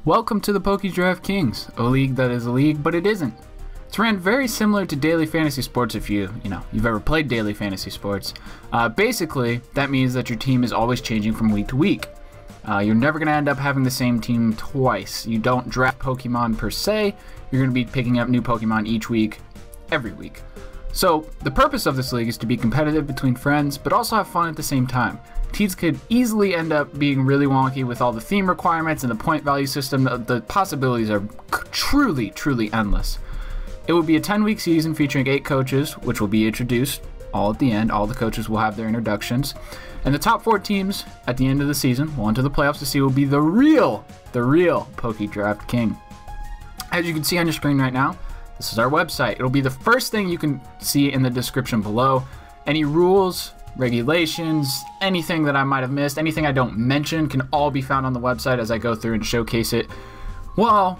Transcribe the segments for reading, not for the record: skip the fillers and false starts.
Welcome to the PokeDraft Kings, a league that is a league, but it isn't. It's ran very similar to daily fantasy sports if you've ever played daily fantasy sports. Basically, that means that your team is always changing from week to week. You're never going to end up having the same team twice. You don't draft Pokemon per se. You're going to be picking up new Pokemon each week, every week. So, the purpose of this league is to be competitive between friends, but also have fun at the same time. Teams could easily end up being really wonky with all the theme requirements and the point value system. The possibilities are truly endless. It will be a 10-week season featuring 8 coaches, which will be introduced all at the end. All the coaches will have their introductions. And the top 4 teams at the end of the season will enter the playoffs to see who will be the real PokeDraft King. As you can see on your screen right now, this is our website. It'll be the first thing you can see in the description below. Any rules, regulations, anything that I might have missed, anything I don't mention can all be found on the website as I go through and showcase it while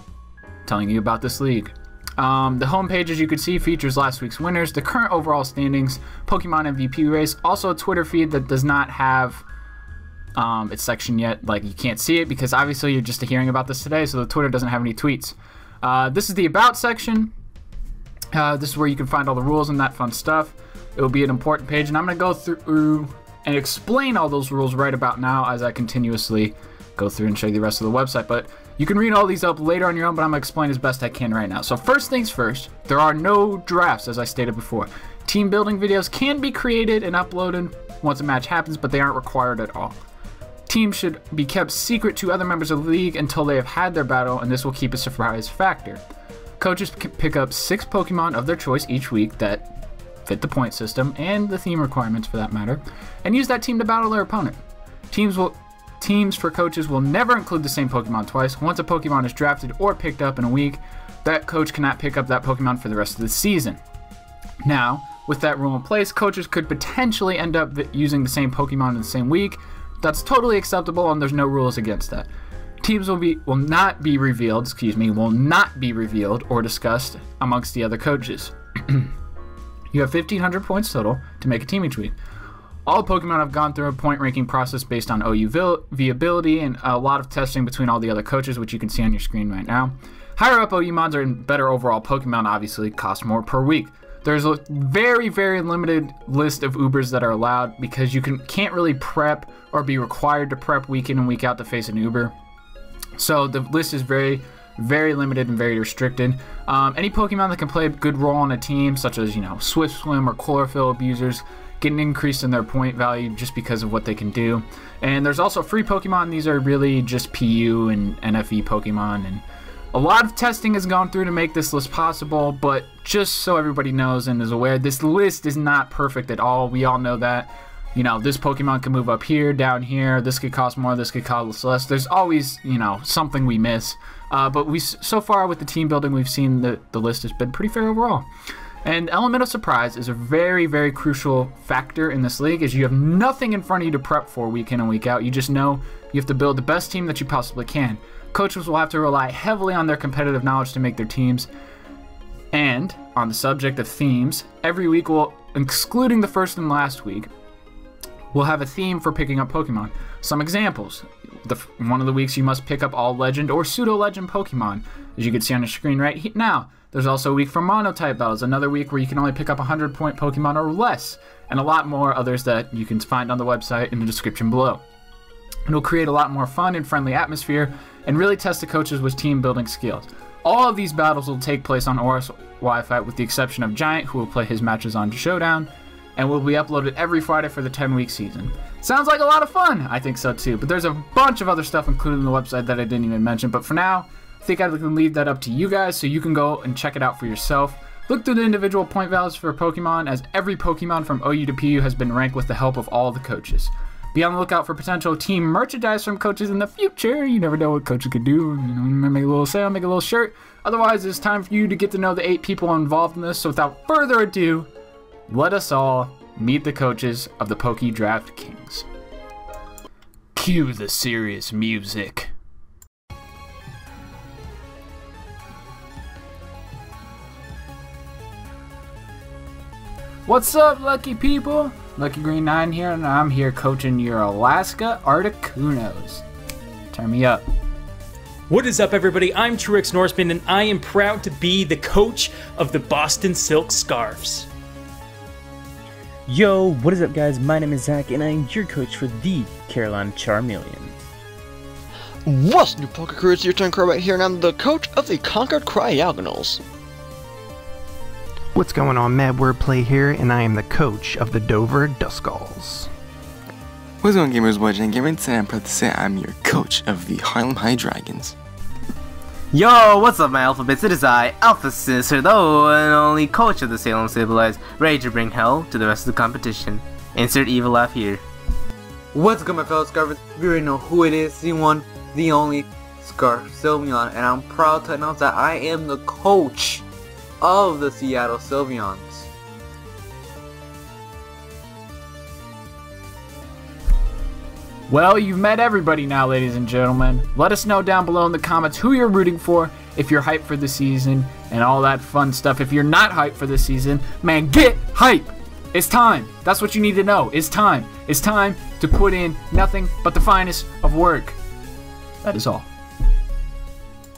telling you about this league. The homepage, as you can see, features last week's winners, the current overall standings, Pokemon MVP race, also a Twitter feed that does not have its section yet. Like, you can't see it because obviously you're just hearing about this today, so the Twitter doesn't have any tweets. This is the About section. This is where you can find all the rules and that fun stuff. It will be an important page, and I'm going to go through and explain all those rules right about now as I continuously go through and show you the rest of the website. But you can read all these up later on your own, but I'm going to explain as best I can right now. So first things first, there are no drafts, as I stated before. Team building videos can be created and uploaded once a match happens, but they aren't required at all. Teams should be kept secret to other members of the league until they have had their battle, and this will keep a surprise factor. Coaches can pick up 6 Pokemon of their choice each week that fit the point system and the theme requirements for that matter, and use that team to battle their opponent. Teams for coaches will never include the same Pokemon twice. Once a Pokemon is drafted or picked up in a week, that coach cannot pick up that Pokemon for the rest of the season. Now, with that rule in place, coaches could potentially end up using the same Pokemon in the same week. That's totally acceptable, and there's no rules against that. Teams will not be revealed or discussed amongst the other coaches. You have 1,500 points total to make a team each week. All Pokemon have gone through a point ranking process based on OU viability and a lot of testing between all the other coaches, which you can see on your screen right now. Higher up OU mons are better overall Pokemon, obviously cost more per week. There's a very limited list of Ubers that are allowed because you can't really prep or be required to prep week in and week out to face an Uber. So the list is very limited and very restricted. Any Pokemon that can play a good role on a team, such as Swift Swim or Chlorophyll abusers, get an increase in their point value just because of what they can do. And there's also free Pokemon. These are really just PU and NFE Pokemon, and a lot of testing has gone through to make this list possible, but just so everybody knows and is aware, this list is not perfect at all. We all know that. This Pokemon can move up here, down here, this could cost more, this could cost less. There's always, something we miss. But so far with the team building, we've seen that the list has been pretty fair overall. And element of surprise is a very crucial factor in this league, as you have nothing in front of you to prep for week in and week out. You just know you have to build the best team that you possibly can. Coaches will have to rely heavily on their competitive knowledge to make their teams. And on the subject of themes, every week excluding the first and last week, we'll have a theme for picking up Pokemon. Some examples. One of the weeks you must pick up all Legend or Pseudo-Legend Pokemon, as you can see on your screen right now. There's also a week for Mono-type battles, another week where you can only pick up 100-point Pokemon or less, and a lot more others that you can find on the website in the description below. It'll create a lot more fun and friendly atmosphere, and really test the coaches with team-building skills. All of these battles will take place on ORAS Wi-Fi, with the exception of Giant, who will play his matches on Showdown, and will be uploaded every Friday for the 10-week season. Sounds like a lot of fun! I think so too, but there's a bunch of other stuff included in the website that I didn't even mention, but for now, I think I can leave that up to you guys so you can go and check it out for yourself. Look through the individual point values for Pokemon, as every Pokemon from OU to PU has been ranked with the help of all the coaches. Be on the lookout for potential team merchandise from coaches in the future. You never know what coaches could do. Make a little sale, make a little shirt. Otherwise, it's time for you to get to know the 8 people involved in this, so without further ado, let us all meet the coaches of the PokeDraft Kings. Cue the serious music. What's up, lucky people? Lucky Green 9 here, and I'm here coaching your Alaska Articunos. Turn me up. What is up, everybody? I'm Truex Norseman, and I am proud to be the coach of the Boston Silk Scarfs. Yo, what is up, guys? My name is Zach, and I'm your coach for the Carolina Charmeleons. What's new, Poke Crew? It's your turn, Crow, right here, and I'm the coach of the Concord Cryogonals. What's going on, Mad Wordplay here, and I am the coach of the Dover Duskulls. What's going on, gamers? Boy Jen Gamer, and today I'm proud to say I'm your coach of the Harlem High Dragons. Yo, what's up, my alphabets? It is I, Alpha Sister, the one and only coach of the Salem Civilized, ready to bring hell to the rest of the competition. Insert evil laugh here. What's good, my fellow Scarfers? You already know who it is, the one, the only Scarf Sylveon, and I'm proud to announce that I am the coach of the Seattle Sylveons. Well, you've met everybody now, ladies and gentlemen. Let us know down below in the comments who you're rooting for, if you're hyped for the season, and all that fun stuff. If you're not hyped for the season, man, get hype! It's time. That's what you need to know. It's time. It's time to put in nothing but the finest of work. That is all.